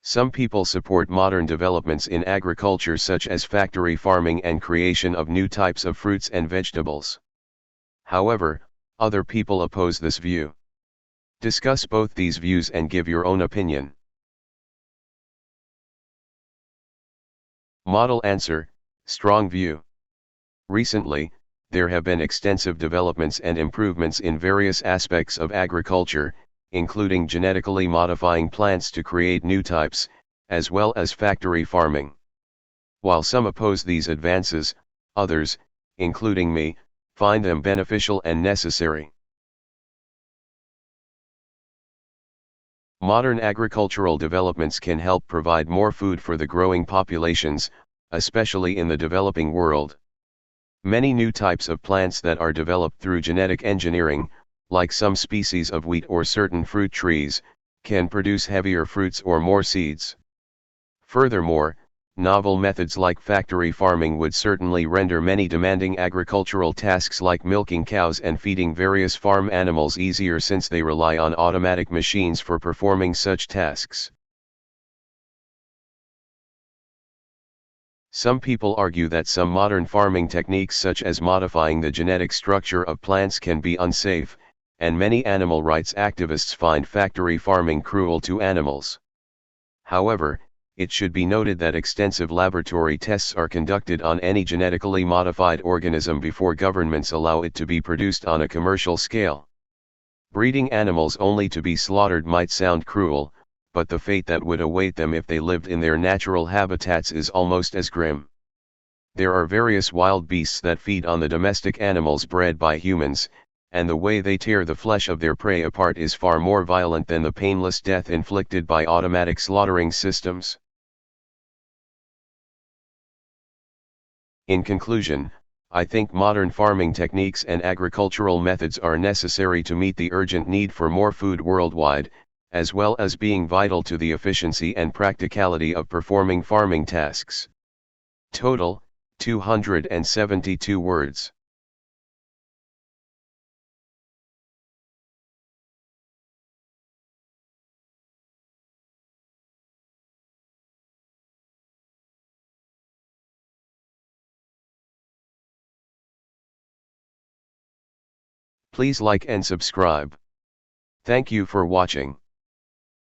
Some people support modern developments in agriculture such as factory farming and creation of new types of fruits and vegetables. However, other people oppose this view. Discuss both these views and give your own opinion. Model answer: strong view. Recently, there have been extensive developments and improvements in various aspects of agriculture, including genetically modifying plants to create new types, as well as factory farming. While some oppose these advances, others, including me, find them beneficial and necessary. Modern agricultural developments can help provide more food for the growing populations, especially in the developing world. Many new types of plants that are developed through genetic engineering, like some species of wheat or certain fruit trees, can produce heavier fruits or more seeds. Furthermore, novel methods like factory farming would certainly render many demanding agricultural tasks like milking cows and feeding various farm animals easier, since they rely on automatic machines for performing such tasks. Some people argue that some modern farming techniques such as modifying the genetic structure of plants can be unsafe, and many animal rights activists find factory farming cruel to animals. However, it should be noted that extensive laboratory tests are conducted on any genetically modified organism before governments allow it to be produced on a commercial scale. Breeding animals only to be slaughtered might sound cruel, but the fate that would await them if they lived in their natural habitats is almost as grim. There are various wild beasts that feed on the domestic animals bred by humans, and the way they tear the flesh of their prey apart is far more violent than the painless death inflicted by automatic slaughtering systems. In conclusion, I think modern farming techniques and agricultural methods are necessary to meet the urgent need for more food worldwide, as well as being vital to the efficiency and practicality of performing farming tasks. Total, 272 words. Please like and subscribe. Thank you for watching.